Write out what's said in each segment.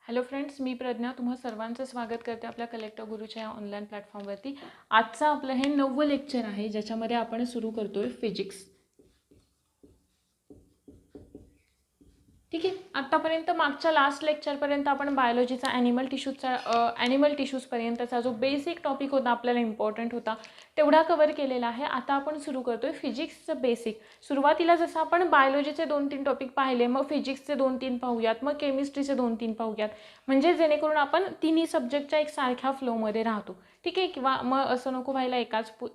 Hello friends, मी प्रज्ञा तुम्हा सर्वांचं स्वागत करते आपल्या कलेक्टर गुरुच्या या ऑनलाईन प्लॅटफॉर्मवरती। आजचं आपलं हे 9वं लेक्चर आहे, ज्याच्यामध्ये आपण सुरू करतोय फिजिक्स। ठीक आहे, आतापर्यंत मागच्या लास्ट लेक्चरपर्यंत आपण बायोलॉजीचा ॲनिमल टिश्यूजपर्यंतचा जो बेसिक टॉपिक होता, आपल्याला इम्पॉर्टंट होता, तेवढा कवर केलेला आहे। आता आपण सुरू करतोय फिजिक्सचं बेसिक। सुरुवातीला जसं आपण बायोलॉजीचे 2-3 टॉपिक पाहिले, मग फिजिक्सचे 2-3 पाहूयात, मग केमिस्ट्रीचे 2-3 पाहूयात, म्हणजे जेणेकरून आपण तिन्ही सब्जेक्टच्या एक सारख्या फ्लोमध्ये राहतो। ठीक आहे, किंवा मग असं नको व्हायला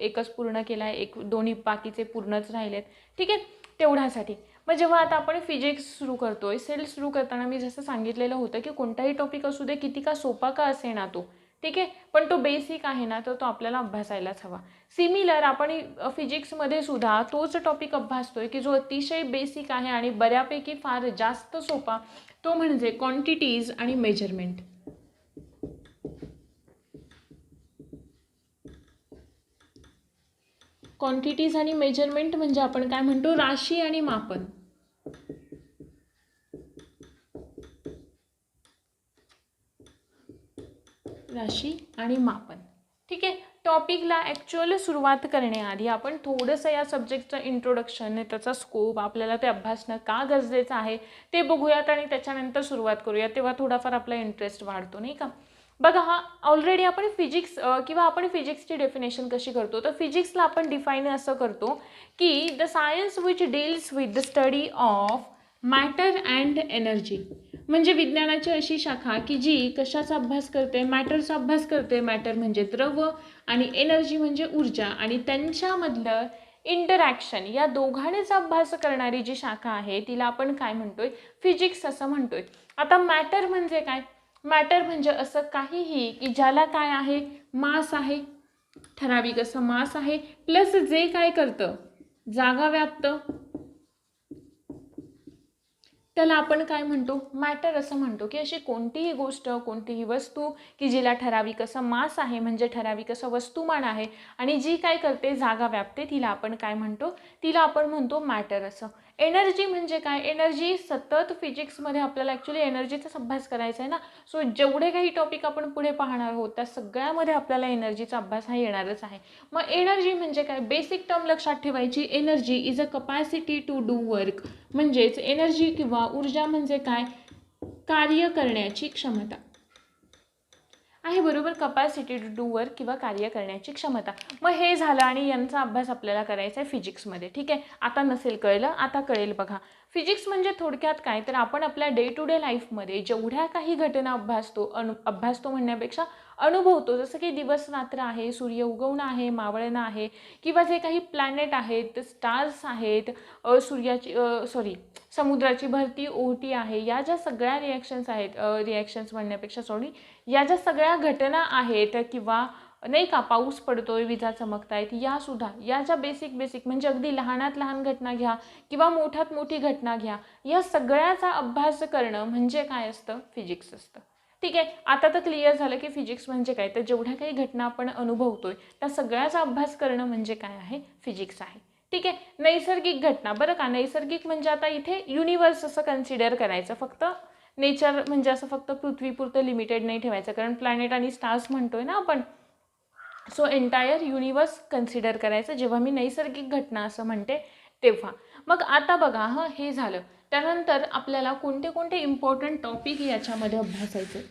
एकच पूर्ण केला आहे, दोन्ही बाकीचे पूर्णच राहिलेत। ठीक आहे, तेवढ्यासाठी मग जेव्हा आता आपण फिजिक्स सुरू करतोय, सेल सुरू करताना मी जसं सांगितलेलं होतं की कोणताही टॉपिक असू दे, किती का सोपा का असे ना तो, ठीक आहे, पण तो बेसिक आहे ना, तर तो आपल्याला अभ्यासायलाच हवा। सिमिलर आपण फिजिक्समध्ये सुद्धा तोच टॉपिक अभ्यासतोय की जो अतिशय बेसिक आहे आणि बऱ्यापैकी फार जास्त सोपा, तो म्हणजे क्वांटिटीज आणि मेजरमेंट। क्वांटिटीज आणि मेजरमेंट म्हणजे आपण काय म्हणतो, राशी आणि मापन। राशी आणि मापन। ठीक आहे, टॉपिकला ॲक्च्युअली सुरुवात करण्याआधी आपण थोडंसं या सब्जेक्टचं इंट्रोडक्शन, त्याचा स्कोप, आपल्याला ते अभ्यासणं का गरजेचं आहे ते बघूयात आणि त्याच्यानंतर सुरुवात करूयात, तेव्हा थोडाफार आपला इंटरेस्ट वाढतो, नाही का। बघा, हा ऑलरेडी आपण फिजिक्स किंवा आपण फिजिक्सची डेफिनेशन कशी करतो, तर फिजिक्सला आपण डिफाईन असं करतो की the science which deals with the study of matter and energy. म्हणजे विज्ञानाची अशी शाखा की जी कशाचा अभ्यास करते, मॅटरचा अभ्यास करते। मॅटर म्हणजे द्रव आणि एनर्जी म्हणजे ऊर्जा, आणि त्यांच्यामधलं इंटरॅक्शन, या दोघांचा अभ्यास करणारी जी शाखा आहे तिला आपण काय म्हणतोय, फिजिक्स असं म्हणतोय। आता मॅटर म्हणजे काय, मॅटर म्हणजे असं काहीही की ज्याला काय आहे, मास आहे, ठराविक असं मास आहे, प्लस जे काय करतं, जागा व्यापतं, त्याला आपण काय म्हणतो, मॅटर असं म्हणतो। की अशी कोणतीही गोष्ट, कोणतीही वस्तू की जिला ठराविक असं मास आहे, म्हणजे ठराविक असं वस्तुमान आहे, आणि जी काय करते, जागा व्यापते, तिला आपण काय म्हणतो, तिला आपण म्हणतो मॅटर असं। एनर्जी म्हणजे काय, एनर्जी सतत फिजिक्समध्ये आपल्याला ॲक्च्युली एनर्जीचाच अभ्यास करायचा आहे ना, सो जेवढे काही टॉपिक आपण पुढे पाहणार आहोत त्या सगळ्यामध्ये आपल्याला एनर्जीचा अभ्यास हा येणारच आहे। मग एनर्जी म्हणजे काय, बेसिक टर्म लक्षात ठेवायची, energy is a capacity to do work. म्हणजेच एनर्जी किंवा ऊर्जा म्हणजे काय, कार्य करण्याची क्षमता आहे, बरोबर, कपॅसिटी टू डू वर्क किंवा कार्य करण्याची क्षमता। मग हे झालं आणि यांचा अभ्यास आपल्याला करायचा आहे फिजिक्समध्ये। ठीक आहे, आता नसेल कळलं, आता कळेल बघा। फिजिक्स म्हणजे थोडक्यात काय, तर आपण आपल्या डे टू डे लाईफमध्ये जेवढ्या काही घटना अभ्यासतो म्हणण्यापेक्षा अनुभवतो, जसं की दिवस रात्र आहे, सूर्य उगवणं आहे, मावळणं आहे, किंवा जे काही प्लॅनेट आहेत, स्टार्स आहेत, समुद्राची भरती, ओहोटी आहे, या ज्या सगळ्या रिॲक्शन्स म्हणण्यापेक्षा या ज्या सगळ्या घटना आहेत, किंवा नाही का पाऊस पडतोय, विजा चमकतायत, या सुद्धा या ज्या बेसिक म्हणजे अगदी लहानात लहान घटना घ्या किंवा मोठ्यात मोठी घटना घ्या, या सगळ्याचा अभ्यास करणं म्हणजे काय असतं, फिजिक्स असतं। ठीक आहे, आता तर क्लिअर झालं की फिजिक्स म्हणजे काय, तर जेवढ्या काही घटना आपण अनुभवतोय त्या सगळ्याचा अभ्यास करणं म्हणजे काय आहे, फिजिक्स आहे। ठीक आहे, नैसर्गिक घटना, बरं का, नैसर्गिक म्हणजे आता इथे युनिवर्स असं कन्सिडर करायचं, फक्त नेचर म्हणजे असं फक्त पृथ्वीपुरतं लिमिटेड नाही ठेवायचं, कारण प्लॅनेट आणि स्टार्स म्हणतोय ना आपण, सो एंटायर युनिवर्स कन्सिडर करायचं जेव्हा मी नैसर्गिक घटना असं म्हणते तेव्हा। मग आता बघा, हे झालं, त्यानंतर आपल्याला कोणते कोणते इम्पॉर्टंट टॉपिक याच्यामध्ये अभ्यासायचे आहेत,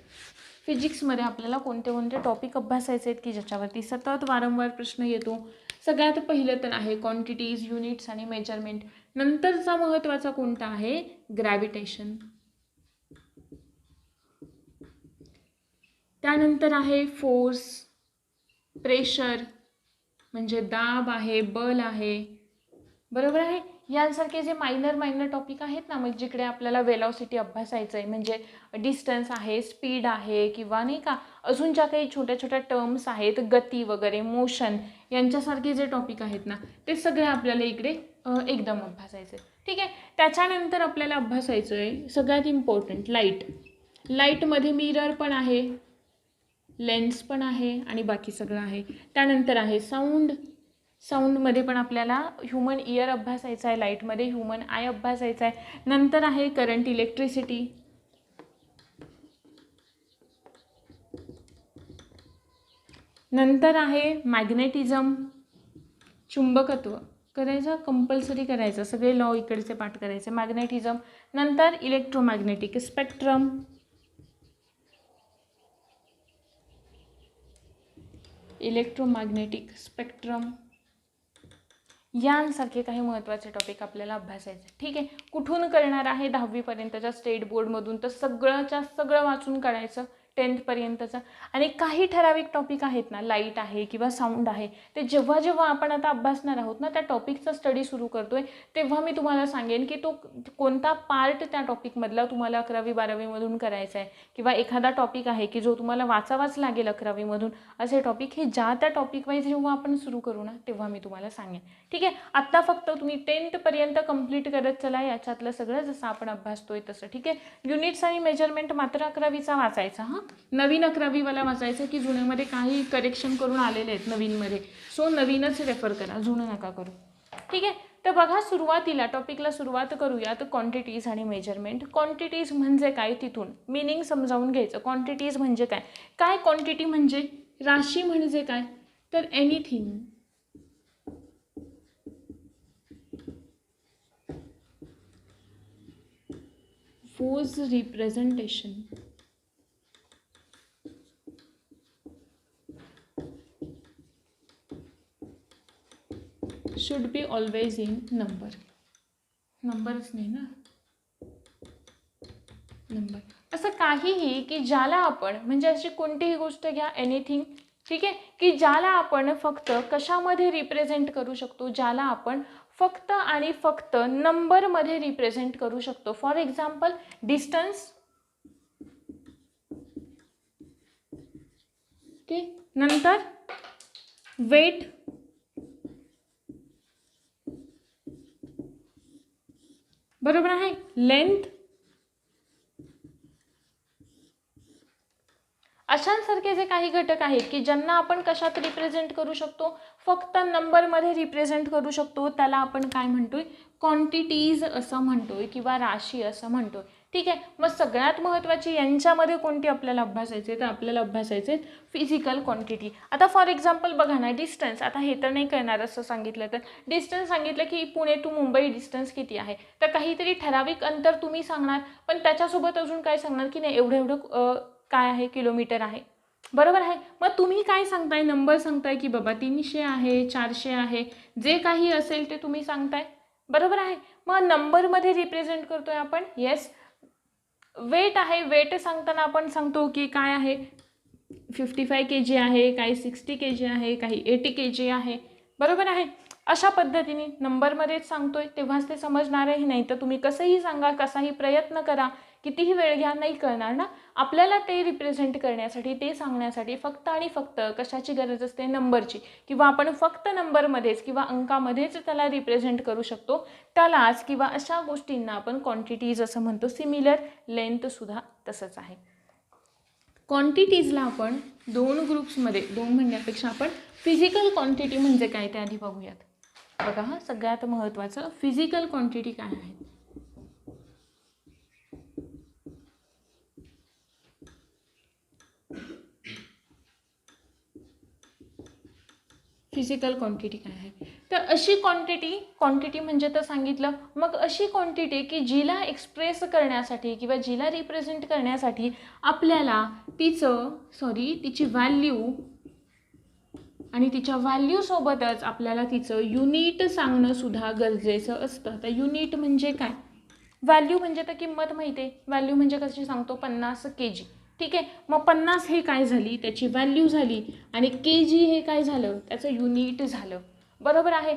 फिजिक्समध्ये आपल्याला कोणते कोणते टॉपिक अभ्यासायचे आहेत की ज्याच्यावरती सतत वारंवार प्रश्न येतो। सगळ्यात पहिलं तर आहे क्वांटिटीज, युनिट्स आणि मेजरमेंट। नंतरचा महत्त्वाचा कोणता आहे, ग्रॅव्हिटेशन। त्यानंतर आहे फोर्स, प्रेशर म्हणजे दाब आहे, बल आहे, बरोबर आहे। यांसारखे जे मायनर टॉपिक आहेत ना, मग जिकडे आपल्याला वेलॉसिटी अभ्यासायचं आहे, म्हणजे डिस्टन्स आहे, स्पीड आहे, किंवा नाही का अजून ज्या काही छोट्या छोट्या टर्म्स आहेत, गती वगैरे, मोशन, यांच्यासारखे जे टॉपिक आहेत ना, ते सगळे आपल्याला इकडे एकदम अभ्यासायचं आहे। ठीक आहे, त्याच्यानंतर आपल्याला अभ्यासायचं आहे सगळ्यात इम्पॉर्टंट लाईट। लाईटमध्ये मिरर पण आहे, लेन्स पण आहे आणि बाकी सगळं आहे। त्यानंतर आहे साऊंड, साऊंडमध्ये पण आपल्याला ह्युमन इयर अभ्यासायचा आहे, लाईटमध्ये ह्युमन आय अभ्यासायचा आहे। नंतर आहे करंट, इलेक्ट्रिसिटी, नंतर आहे मॅग्नेटिझम, चुंबकत्व करायचं, कंपल्सरी करायचं, सगळे लॉ इकडचे पाठ करायचे. मॅग्नेटिझम, नंतर इलेक्ट्रोमॅग्नेटिक स्पेक्ट्रम, इलेक्ट्रोमॅग्नेटिक स्पेक्ट्रम यांसारखे काही महत्त्वाचे टॉपिक आपल्याला अभ्यासायचे. ठीक आहे, कुठून करणार आहे 10वीपर्यंतच्या स्टेट बोर्डमधून, तर सगळंच्या सगळं वाचून काढायचं 10thपर्यंतचं. आणि काही ठराविक टॉपिक आहेत ना, लाईट आहे किंवा साऊंड आहे, ते जेव्हा जेव्हा आपण आता अभ्यासणार आहोत ना, त्या टॉपिकचा स्टडी सुरू करतोय तेव्हा मी तुम्हाला सांगेन की तो कोणता पार्ट त्या टॉपिकमधला तुम्हाला 11वी-12वीमधून करायचा आहे, किंवा एखादा टॉपिक आहे की जो तुम्हाला वाचावाच लागेल 11वीमधून, असे टॉपिक हे ज्या त्या टॉपिक वाईज जेव्हा आपण सुरू करू ना तेव्हा मी तुम्हाला सांगेन. ठीक आहे, आत्ता फक्त तुम्ही 10thपर्यंत कंप्लीट करत चला, याच्यातलं सगळं जसं आपण अभ्यासतोय तसं. ठीक आहे, युनिट्स आणि मेजरमेंट मात्र 11वीचा वाचायचा. हां, नवीन 11वीवाला वाचायचं की जुन्यामध्ये काही करेक्शन करून आलेले आहेत नवीनमध्ये, सो नवीनच रेफर करा, जुनं नका करू. ठीक आहे, तर बघा सुरुवातीला टॉपिकला सुरुवात करूया. तर क्वांटिटीज आणि मेजरमेंट. क्वांटिटीज म्हणजे काय, तिथून मिनिंग समजावून घ्यायचं. क्वांटिटीज म्हणजे काय, काय क्वांटिटी म्हणजे राशी म्हणजे काय, तर anything whose representation should be always in number. नंबरच नाही ना, नंबर. असं काहीही की ज्याला आपण, म्हणजे अशी कोणतीही गोष्ट घ्या, एनिथिंग. ठीक आहे, की ज्याला आपण फक्त कशामध्ये रिप्रेझेंट करू शकतो, ज्याला आपण फक्त आणि फक्त नंबरमध्ये रिप्रेझेंट करू शकतो. For example distance. ओके, नंतर वेट, बरोबर आहे, लेंथ. अशांसारखे जे काही घटक आहेत की ज्यांना आपण कशात रिप्रेझेंट करू शकतो, फक्त नंबरमध्ये रिप्रेझेंट करू शकतो, त्याला आपण काय म्हणतोय, क्वांटिटीज असं म्हणतोय किंवा राशी असं म्हणतोय. ठीक आहे, मग सगळ्यात महत्त्वाची यांच्यामध्ये कोणती आपल्याला अभ्यासायचे, तर आपल्याला अभ्यासायचे फिजिकल क्वांटिटी. आता फॉर एक्झाम्पल बघा ना, डिस्टन्स. आता हे तर नाही करणार असं सांगितलं तर, डिस्टन्स सांगितलं की पुणे टू मुंबई डिस्टन्स किती आहे, तर काहीतरी ठराविक अंतर तुम्ही सांगणार, पण त्याच्यासोबत अजून काय सांगणार की नाही एवढं एवढं काय आहे, किलोमीटर आहे. बरोबर आहे, मग तुम्ही काय सांगताय, नंबर सांगताय की बाबा 300 आहे, 400 आहे, जे काही असेल ते तुम्ही सांगताय. बरोबर आहे, मग नंबरमध्ये रिप्रेझेंट करतोय आपण. येस. वेट आहे, वेट सांगताना आपण सांगतो की काय आहे, 55 kg आहे, काही 60 kg आहे, काही 80 kg आहे. बरोबर आहे, अशा पद्धतीने नंबरमध्येच सांगतोय तेव्हाच ते समजणार आहे. नाही तर तुम्ही कसंही सांगा, कसाही प्रयत्न करा, कितीही वेळ घ्या, नाही कळणार ना. आपल्याला ते रिप्रेझेंट करण्यासाठी, ते सांगण्यासाठी फक्त आणि फक्त कशाची गरज असते, नंबरची, किंवा आपण फक्त नंबरमध्येच किंवा अंकामध्येच त्याला रिप्रेझेंट करू शकतो. त्यालाच किंवा अशा गोष्टींना आपण क्वांटिटीज असं म्हणतो. सिमिलर, लेंथसुद्धा तसंच आहे. क्वांटिटीजला आपण दोन ग्रुप्समध्ये, दोन म्हणण्यापेक्षा आपण फिजिकल क्वांटिटी म्हणजे काय ते आधी बघूयात. बघा हा, सगळ्यात महत्त्वाचं फिजिकल क्वांटिटी काय आहे. फिजिकल क्वांटिटी काय आहे, तर अशी क्वांटिटी म्हणजे तर सांगितलं. मग अशी क्वांटिटी की जिला एक्सप्रेस करण्यासाठी किंवा जिला रिप्रेझेंट करण्यासाठी आपल्याला तिची व्हॅल्यू आणि तिच्या व्हॅल्यूसोबतच आपल्याला तिचं युनिट सांगणं सुद्धा गरजेचं असतं. तर युनिट म्हणजे काय, व्हॅल्यू म्हणजे तर किंमत माहिती आहे, व्हॅल्यू म्हणजे कशी सांगतो, 50 kg. ठीक आहे, मग 50 हे काय झाली, त्याची व्हॅल्यू झाली, आणि kg हे काय झालं, त्याचं युनिट झालं. बरोबर आहे,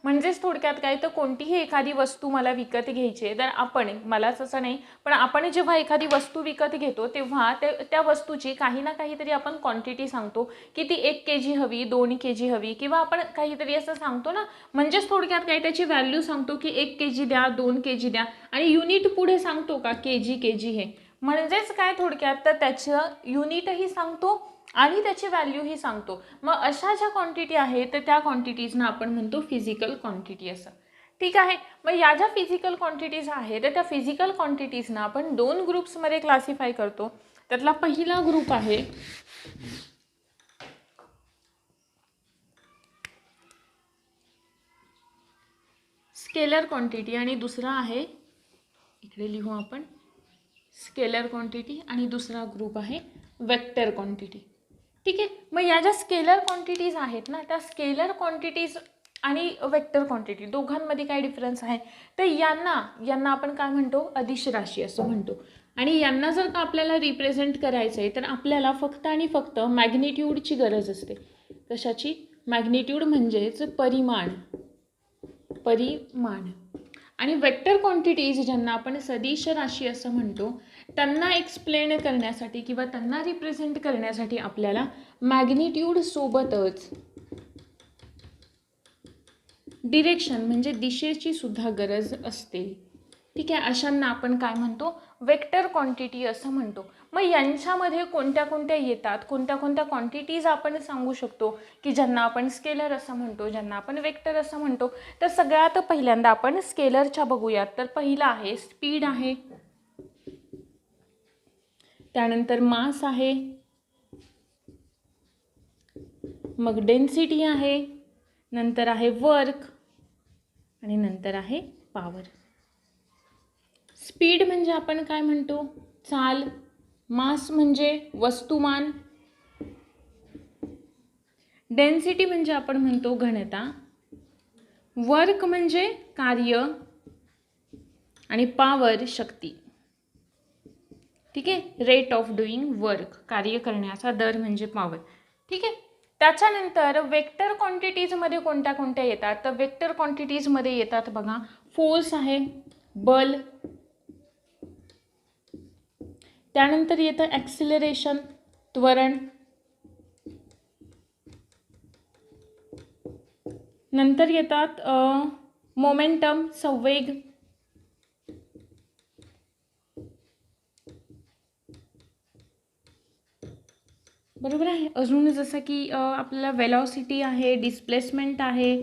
म्हणजेच थोडक्यात काय, तर कोणतीही एखादी वस्तू मला विकत घ्यायची आहे, तर आपण, मलाच असं नाही पण आपण जेव्हा एखादी वस्तू विकत घेतो तेव्हा त्या वस्तूची काही ना काहीतरी आपण क्वांटिटी सांगतो की ती 1 kg हवी, 2 kg हवी, किंवा आपण काहीतरी असं सांगतो ना. म्हणजेच थोडक्यात काय, त्याची व्हॅल्यू सांगतो की 1 kg द्या, 2 kg द्या, आणि युनिट पुढे सांगतो का, kg हे. म्हणजेच काय थोडक्यात, तर त्याचं युनिटही सांगतो आणि त्याची व्हॅल्यूही सांगतो. मग अशा ज्या क्वांटिटी आहेत तर त्या क्वांटिटीजना आपण म्हणतो फिजिकल क्वांटिटी असं. ठीक आहे, मग या ज्या फिजिकल क्वांटिटीज आहेत तर त्या फिजिकल क्वांटिटीजना आपण दोन ग्रुप्समध्ये क्लासिफाय करतो. त्यातला पहिला ग्रुप आहे स्केलर क्वांटिटी आणि दुसरा आहे, इकडे लिहू आपण, स्केलर क्वांटिटी आणि दुसरा ग्रुप आहे वेक्टर क्वांटिटी. ठीक आहे. मग या ज्या स्केलर क्वांटिटीज आहेत ना, त्या स्केलर क्वांटिटीज आणि वेक्टर क्वांटिटी दोघांमध्ये काय डिफरन्स आहे, तर यांना आपण काय म्हणतो, अदिश राशी असं म्हणतो. आणि यांना जर का आपल्याला रिप्रेझेंट करायचं आहे तर आपल्याला फक्त आणि फक्त मॅग्निट्यूडची गरज असते. कशाची? मॅग्निट्यूड म्हणजेच परिमाण. आणि वेक्टर क्वांटिटीज ज्यांना आपण सदिश राशी असं म्हणतो, त्यांना एक्सप्लेन करण्यासाठी किंवा त्यांना रिप्रेझेंट करण्यासाठी आपल्याला मॅग्निट्यूड सोबतच डिरेक्शन म्हणजे दिशेची सुद्धा गरज असते. ठीक आहे. अशांना आपण काय म्हणतो, वेक्टर क्वांटिटी असं म्हणतो. मग यांच्यामध्ये कोणत्या कोणत्या येतात, कोणत्या कोणत्या क्वांटिटीज आपण सांगू शकतो की ज्यांना आपण स्केलर असं म्हणतो, ज्यांना आपण वेक्टर असं म्हणतो. तर सगळ्यात पहिल्यांदा आपण स्केलरच्या बघूयात. तर पहिला आहे स्पीड आहे, त्यानंतर मास आहे, मग डेन्सिटी आहे, नंतर आहे वर्क आणि नंतर आहे पॉवर. स्पीड म्हणजे आपण काय म्हणतो, चाल. मास म्हणजे वस्तुमान. डेन्सिटी म्हणजे आपण म्हणतो घनता. वर्क म्हणजे कार्य आणि पॉवर शक्ती. ठीक आहे. रेट ऑफ डुईंग वर्क, कार्य करण्याचा दर म्हणजे पॉवर. ठीक आहे. त्याच्यानंतर वेक्टर क्वांटिटीजमध्ये कोणत्या कोणत्या येतात, तर वेक्टर क्वांटिटीजमध्ये येतात बघा, फोर्स आहे, बल, त्यानंतर येतं ॲक्सिलरेशन, त्वरण, नंतर येतात मोमेंटम, संवेग, बरोबर आहे. अजून जसं की आपल्याला वेलॉसिटी आहे, डिस्प्लेसमेंट आहे.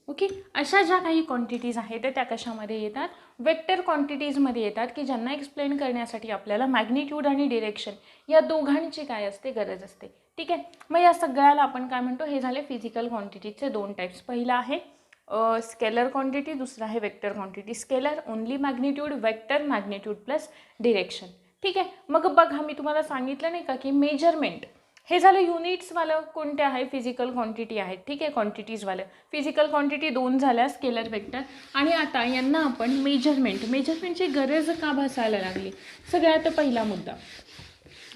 ओके. अशा ज्या काही क्वांटिटीज आहेत त्या कशामध्ये येतात, वेक्टर क्वांटिटीजमध्ये येतात की ज्यांना एक्सप्लेन करण्यासाठी आपल्याला मॅग्निट्यूड आणि डिरेक्शन या दोघांची काय असते, गरज असते. ठीक आहे. मग या सगळ्याला आपण काय म्हणतो, हे झाले फिजिकल क्वांटिटीचे दोन टाईप्स. पहिला आहे स्केलर क्वांटिटी, दुसरा आहे vector quantity. Scalar only magnitude, vector magnitude plus direction. ठीक आहे. मग बघा, मी तुम्हाला सांगितलं नाही का की मेजरमेंट हे झालं युनिट्सवालं कोणते आहे, फिजिकल क्वांटिटी आहेत. ठीक आहे. क्वांटिटीजवालं फिजिकल क्वांटिटी दोन झाल्या, स्केलर वेक्टर. आणि आता यांना आपण मेजरमेंटची गरज का भासायला लागली. सगळ्यात पहिला मुद्दा,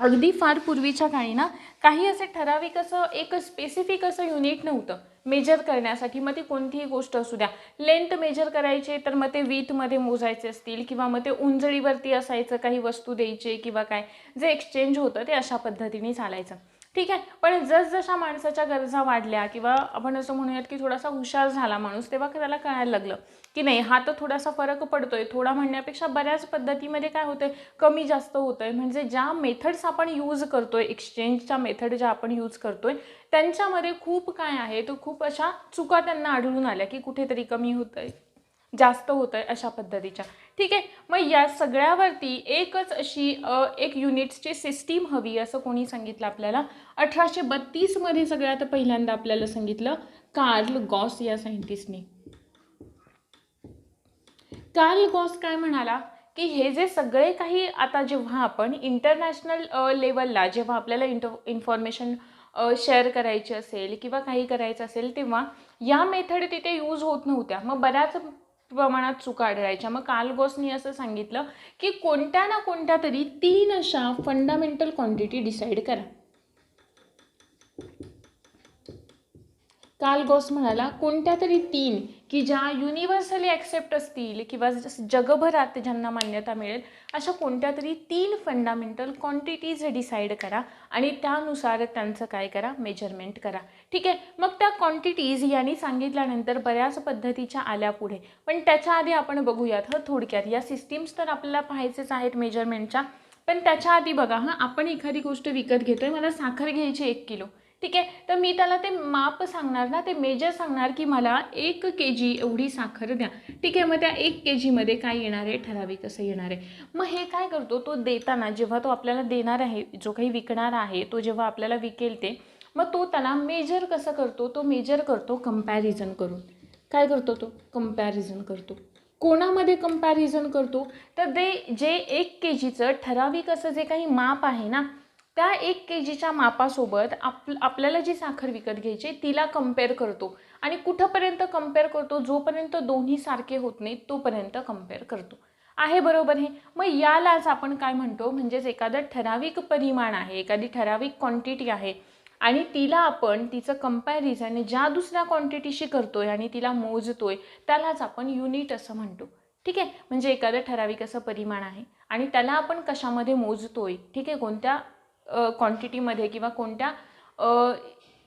अगदी फार पूर्वीच्या काळी ना काही असे ठराविक असं एक स्पेसिफिक असं युनिट नव्हतं मेजर करण्यासाठी. मग ती कोणतीही गोष्ट असू द्या, लेंथ मेजर करायचे तर मग ते वीथमध्ये मोजायचे असतील किंवा मग ते उंजळीवरती असायचं, काही वस्तू द्यायचे किंवा काय जे एक्सचेंज होतं ते अशा पद्धतीने चालायचं. ठीक आहे. पण जसजशा माणसाच्या गरजा वाढल्या किंवा आपण असं म्हणूयात की थोडासा हुशार झाला माणूस, तेव्हा त्याला कळायला लागलं की नाही, हा तर थोडासा फरक पडतोय. थोडा म्हणण्यापेक्षा बऱ्याच पद्धतीमध्ये काय होतंय, कमी जास्त होतंय. म्हणजे ज्या मेथड्स आपण यूज करतोय, एक्सचेंजच्या मेथड ज्या आपण यूज करतोय, त्यांच्यामध्ये खूप काय आहे, तर खूप अशा चुका त्यांना आढळून आल्या की कुठेतरी कमी होतंय, जास्त होतंय, अशा पद्धतीच्या. ठीक आहे. मग या सगळ्यावरती एकच अशी एक युनिट्सची सिस्टीम हवी असं कोणी सांगितलं आपल्याला, 1832 सगळ्यात पहिल्यांदा आपल्याला सांगितलं कार्ल गॉस या सायंटिस्टने. कार्ल गॉस काय म्हणाला की हे जे सगळे काही आता जेव्हा आपण इंटरनॅशनल लेवलला जेव्हा आपल्याला इन्फॉर्मेशन शेअर करायची असेल किंवा काही करायचं असेल, तेव्हा या मेथड तिथे यूज होत नव्हत्या. मग बऱ्याच प्रमाणात चुका आढळायच्या. मग कार्ल गॉसनी असं सांगितलं की कोणत्या ना कोणत्या तरी 3 अशा फंडामेंटल क्वांटिटी डिसाईड करा. कार्ल गॉस म्हणाला कोणत्या तरी 3 की ज्या युनिव्हर्सली ॲक्सेप्ट असतील किंवा जगभरात ज्यांना मान्यता मिळेल, अशा कोणत्या तरी 3 फंडामेंटल क्वांटिटीज डिसाईड करा आणि त्यानुसार त्यांचं काय करा, मेजरमेंट करा. ठीक आहे. मग त्या क्वांटिटीज यांनी सांगितल्यानंतर बऱ्याच पद्धतीच्या आल्या पुढे. पण त्याच्या आधी आपण बघूयात थोडक्यात, या सिस्टीम्स तर आपल्याला पाहायचेच आहेत मेजरमेंटच्या. पण त्याच्या आधी बघा, आपण एखादी गोष्ट विकत घेतोय, मला साखर घ्यायची 1 किलो. ठीक आहे. तर मी त्याला ते माप सांगणार ना, ते मेजर सांगणार की मला 1 kg एवढी साखर द्या. ठीक आहे. मग त्या 1 kg मध्ये काय येणार आहे, ठराविक असं येणार आहे. मग हे काय करतो, तो देताना जेव्हा तो आपल्याला देणार आहे, जो काही विकणार आहे तो जेव्हा आपल्याला विकेल ते, मग तो त्याला मेजर कसं करतो, तो मेजर करतो कंपॅरिझन करून. काय करतो तो? कंपॅरिझन करतो. कोणामध्ये कंपॅरिझन करतो? तर ते जे 1 kgचं ठराविक असं जे काही माप आहे ना, त्या 1 kgच्या मापासोबत आपल्याला जी साखर विकत घ्यायची तिला कंपेअर करतो. आणि कुठंपर्यंत कंपेअर करतो? जोपर्यंत दोन्ही सारखे होत नाहीत तोपर्यंत कंपेअर करतो. आहे बरोबर हे? मग यालाच आपण काय म्हणतो? म्हणजेच एखादं ठराविक परिमाण आहे, एखादी ठराविक क्वांटिटी आहे आणि तिला आपण तिचं कंपॅरिझन ज्या दुसऱ्या क्वांटिटीशी करतोय आणि तिला मोजतोय त्यालाच आपण युनिट असं म्हणतो. ठीक आहे? म्हणजे एखादं ठराविक असं परिमाण आहे आणि त्याला आपण कशामध्ये मोजतोय? ठीक आहे? कोणत्या क्वांटिटीमध्ये किंवा कोणत्या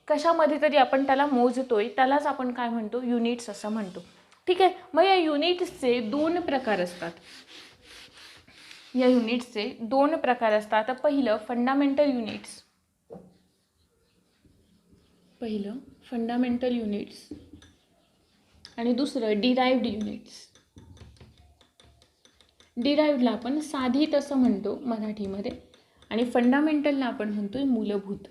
कशामध्ये तरी आपण त्याला मोजतोय त्यालाच आपण काय म्हणतो? युनिट्स असं म्हणतो. ठीक आहे? मग या युनिट्सचे 2 प्रकार असतात. या युनिट्सचे 2 प्रकार असतात. आता पहिलं फंडामेंटल युनिट्स. पहिलं फंडामेंटल युनिट्स आणि दुसरं डिराइव्ड युनिट्स. डिराइव्डला आपण साधित असं म्हणतो मराठीमध्ये आणि फंडामेंटलला आपण म्हणतोय मूलभूत.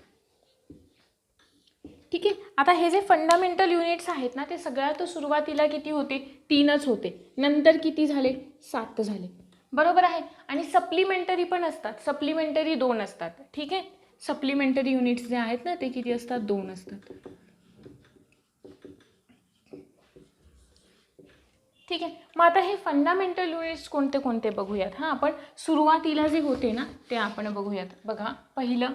ठीक आहे? आता हे जे फंडामेंटल युनिट्स आहेत ना ते सगळ्यात सुरुवातीला किती होते? 3च होते. नंतर किती झाले? 7 झाले. बरोबर आहे? आणि सप्लिमेंटरी पण असतात. सप्लिमेंटरी 2 असतात. ठीक आहे? सप्लिमेंटरी युनिट्स जे आहेत ना ते किती असतात? 2 असतात. ठीक आहे? मग आता हे फंडामेंटल युनिट्स कोणते कोणते बघूयात. हां, आपण सुरुवातीला जे होते ना ते आपण बघूयात. बघा, पहिलं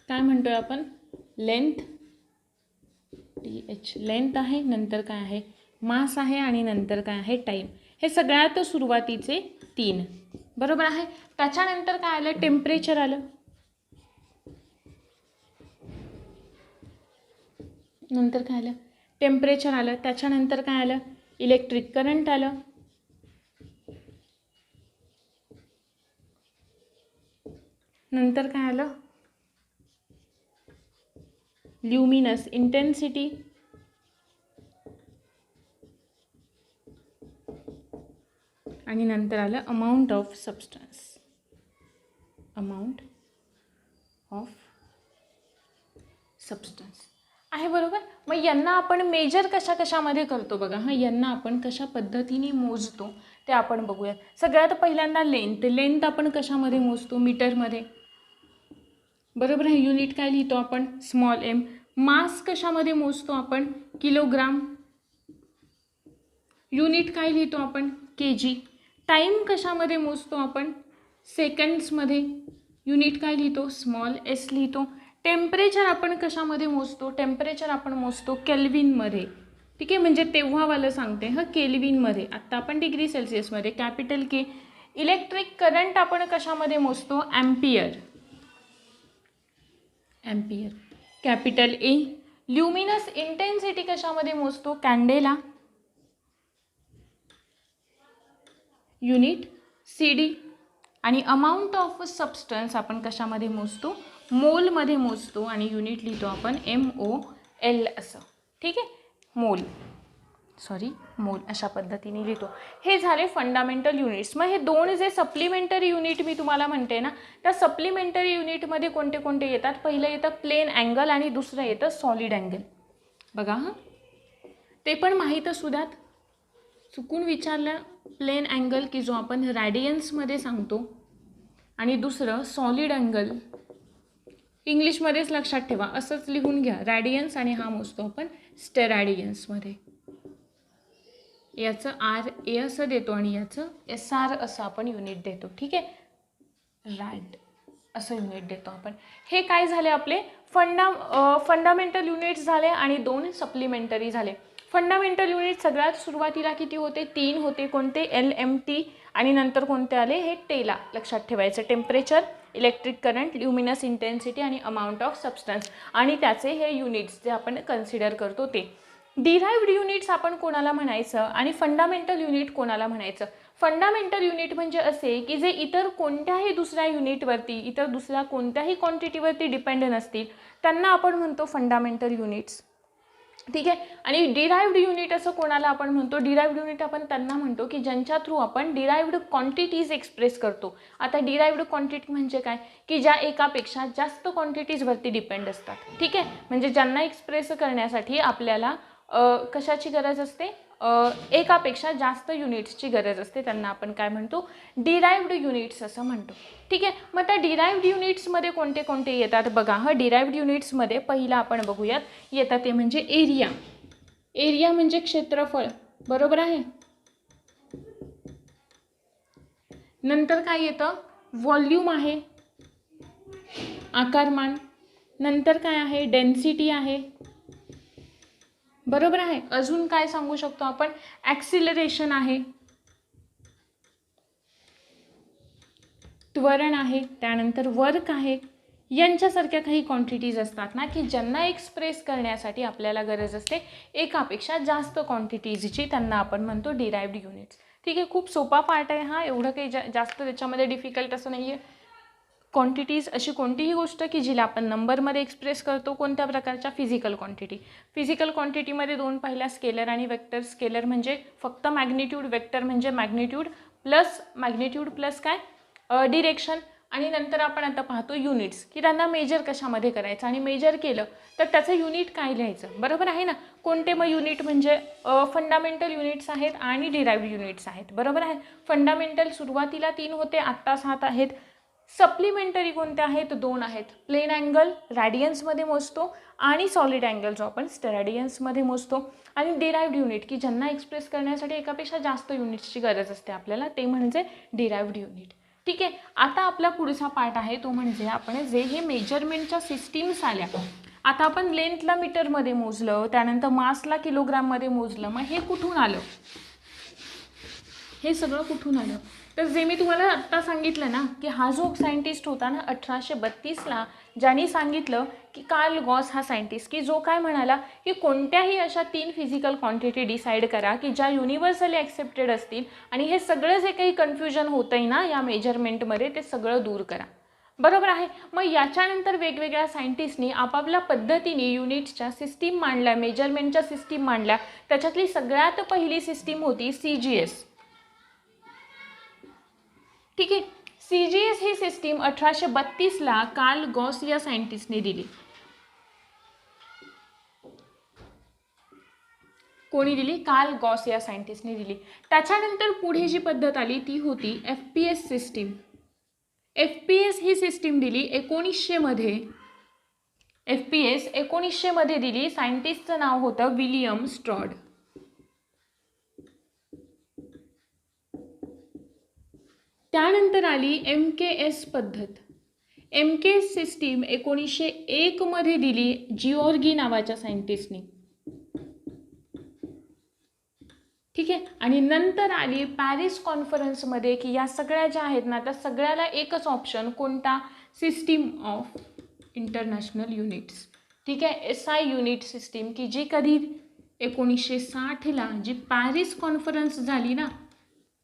काय म्हणतोय आपण? लेंथ. TH लेंथ आहे. नंतर काय आहे? मास आहे. आणि नंतर काय आहे? टाईम. हे सगळ्यात सुरुवातीचे 3. बरोबर आहे? त्याच्यानंतर काय आलं? टेम्परेचर आलं. नंतर काय आलं? टेम्परेचर आलं. त्याच्यानंतर काय आलं? इलेक्ट्रिक करंट आलं. नंतर काय आलं? Luminous intensity. आणि नंतर आलं amount of substance. Amount of substance आहे. बरोबर? मग यांना आपण मेजर कशामध्ये करतो बघा. हां, यांना आपण कशा पद्धतीने मोजतो ते आपण बघूयात. सगळ्यात पहिल्यांदा लेंथ. लेंथ आपण कशामध्ये मोजतो? मीटरमध्ये. बरोबर आहे? युनिट काय लिहितो आपण? Small m. मास कशामध्ये मोजतो आपण? किलोग्राम. युनिट काय लिहितो आपण? kg. टाईम कशामध्ये मोजतो आपण? सेकंड्समध्ये. युनिट काय लिहितो? स्मॉल s लिहितो. टेम्परेचर आपण कशामध्ये मोजतो? टेम्परेचर आपण मोजतो केल्विनमध्ये. ठीक आहे? म्हणजे तेव्हावालं सांगते हां, केल्विनमध्ये. आत्ता आपण डिग्री सेल्सिअसमध्ये. Capital K. इलेक्ट्रिक करंट आपण कशामध्ये मोजतो? Ampere. Ampere. Capital A. Luminous intensity कशामध्ये मोजतो? कॅन्डेला. Unit CD. आणि अमाऊंट ऑफ सबस्टन्स आपण कशामध्ये मोजतो? मोलमध्ये मोजतो. आणि युनिट लिहितो आपण MOL असं. ठीक आहे? मोल अशा पद्धतीने लिहितो. हे झाले फंडामेंटल युनिट्स. मग हे 2 जे सप्लिमेंटरी युनिट मी तुम्हाला म्हणते ना त्या सप्लिमेंटरी युनिटमध्ये कोणते कोणते येतात? पहिलं येतं प्लेन अँगल आणि दुसरं येतं सॉलिड अँगल. बघा हां, ते पण माहीत असू द्यात. चुकून विचारलं प्लेन अँगल की जो आपण रॅडियन्समध्ये सांगतो आणि दुसरं सॉलिड अँगल इंग्लिशमध्येच लक्षात ठेवा. असंच लिहून घ्या रॅडियन्स आणि हा मोजतो आपण स्टेरॅडियन्समध्ये. याचं RA असं देतो आणि याचं SR असं आपण युनिट देतो. ठीक आहे? रॅड असं युनिट देतो आपण. हे काय झाले आपले फंडामेंटल युनिट्स झाले आणि 2 सप्लिमेंटरी झाले. फंडामेंटल युनिट सगळ्यात सुरुवातीला किती होते? 3 होते. कोणते? LMT. आणि नंतर कोणते आले? हे टेला. लक्षात ठेवायचं. Temperature, electric current, luminous intensity आणि अमाऊंट ऑफ सबस्टन्स. आणि त्याचे हे युनिट्स जे आपण कन्सिडर करतो ते. डिराइव्ड युनिट्स आपण कोणाला म्हणायचं आणि फंडामेंटल युनिट कोणाला म्हणायचं? फंडामेंटल युनिट म्हणजे असे की जे इतर कोणत्याही दुसऱ्या युनिटवरती, इतर दुसऱ्या कोणत्याही क्वांटिटीवरती डिपेंड नसतील त्यांना आपण म्हणतो फंडामेंटल युनिट्स. ठीक आहे. आणि डिराइव्ड युनिट असं कोणाला आपण म्हणतो, डिराइव्ड युनिट आपण त्यांना म्हणतो की ज्यांच्या थ्रू आपण डिराइव्ड क्वांटिटीज एक्सप्रेस करतो. आता डिराइव्ड क्वांटिटी म्हणजे काय, की ज्या एकापेक्षा जास्त क्वांटिटीजवरती डिपेंड असतात. ठीक आहे, म्हणजे ज्यांना एक्सप्रेस करण्यासाठी आपल्याला कशाची गरज असते, एकापेक्षा जास्त युनिट्सची गरज असते, त्यांना आपण काय म्हणतो, डिराइव्ड युनिट्स असं म्हणतो. ठीक आहे. मग त्या डिराइव्ड युनिट्समध्ये कोणते कोणते येतात बघा. डिराइव्ड युनिट्समध्ये पहिला आपण बघूयात येतात ते म्हणजे एरिया. एरिया म्हणजे क्षेत्रफळ, बरोबर आहे. नंतर काय येतं, व्हॉल्यूम आहे, आकारमान. नंतर काय आहे, डेन्सिटी आहे, बरोबर आहे. अजून काय सांगू शकतो आपण, ॲक्सिलरेशन आहे, त्वरण आहे, त्यानंतर वर्क आहे. यांच्यासारख्या काही क्वांटिटीज असतात ना की ज्यांना एक्सप्रेस करण्यासाठी आपल्याला गरज असते एकापेक्षा जास्त क्वांटिटीजची, त्यांना आपण म्हणतो डिराइव्ड युनिट्स. ठीक आहे, खूप सोपा पार्ट आहे हा, एवढं काही जास्त त्याच्यामध्ये डिफिकल्ट असं नाही आहे. क्वांटिटीज अशी कोणतीही गोष्ट की जिला आपण नंबरमध्ये एक्सप्रेस करतो, कोणत्या प्रकारच्या, फिजिकल क्वांटिटी. फिजिकल क्वांटिटीमध्ये दोन पहिल्या, स्केलर आणि वेक्टर. स्केलर म्हणजे फक्त मॅग्निट्यूड, वेक्टर म्हणजे मॅग्निट्यूड प्लस काय, डिरेक्शन. आणि नंतर आपण आता पाहतो युनिट्स, की त्यांना मेजर कशामध्ये करायचं, आणि मेजर केलं तर त्याचं युनिट काय लिहायचं, बरोबर आहे ना. कोणते मग युनिट म्हणजे फंडामेंटल युनिट्स आहेत आणि डिराइव्ड युनिट्स आहेत, बरोबर आहे. फंडामेंटल सुरुवातीला 3 होते, आत्ता 7 आहेत. सप्लिमेंटरी कोणते आहेत, 2 आहेत. प्लेन अँगल रॅडियन्समध्ये मोजतो आणि सॉलिड अँगल जो आपण स्टेरॅडियन्समध्ये मोजतो. आणि डिराइव्ड युनिट की ज्यांना एक्सप्रेस करण्यासाठी एकापेक्षा जास्त युनिट्सची गरज असते आपल्याला, ते म्हणजे डिराइव्ड युनिट. ठीक आहे. आता आपला पुढचा पार्ट आहे तो म्हणजे आपण जे हे मेजरमेंटच्या सिस्टीम्स आल्या. आता आपण लेंथला मीटरमध्ये मोजलं, त्यानंतर मासला किलोग्राममध्ये मोजलं, मग हे कुठून आलं, हे सगळं कुठून आलं. तर जे मी तुम्हाला आत्ता सांगितलं ना की हा जो सायंटिस्ट होता ना 1832ला, ज्यांनी सांगितलं की कार्ल गॉस हा सायंटिस्ट, की जो काय म्हणाला की कोणत्याही अशा 3 फिजिकल क्वांटिटी डिसाईड करा की ज्या युनिव्हर्सली ॲक्सेप्टेड असतील आणि हे सगळं जे काही कन्फ्युजन होतं आहे ना या मेजरमेंटमध्ये ते सगळं दूर करा, बरोबर आहे. मग याच्यानंतर वेगवेगळ्या सायंटिस्टनी आपापल्या पद्धतीने युनिट्सच्या सिस्टीम मांडल्या, मेजरमेंटच्या सिस्टीम मांडल्या. त्याच्यातली सगळ्यात पहिली सिस्टीम होती CGS. ठीक आहे. CGS ही सिस्टीम 1832ला कार्ल गॉस या सायंटिस्टने दिली. कोणी दिली, कार्ल गॉस या सायंटिस्टने दिली. त्याच्यानंतर पुढे जी पद्धत आली ती होती FPS सिस्टीम. FPS ही सिस्टीम दिली 1900 मध्ये. FPS 1900 मध्ये दिली. सायंटिस्टचं नाव होतं विलियम स्ट्रॉड. त्यानंतर आली MKS पद्धत. MKS सिस्टीम 1901 मध्ये दिली जिओर्गी नावाच्या सायंटिस्टनी. ठीक आहे. आणि नंतर आली पॅरिस कॉन्फरन्समध्ये, की या सगळ्या ज्या आहेत ना त्या सगळ्याला एकच ऑप्शन कोणता, सिस्टीम ऑफ इंटरनॅशनल युनिट्स. ठीक आहे, SI युनिट सिस्टीम, की जी कधी 1960ला जी पॅरिस कॉन्फरन्स झाली ना,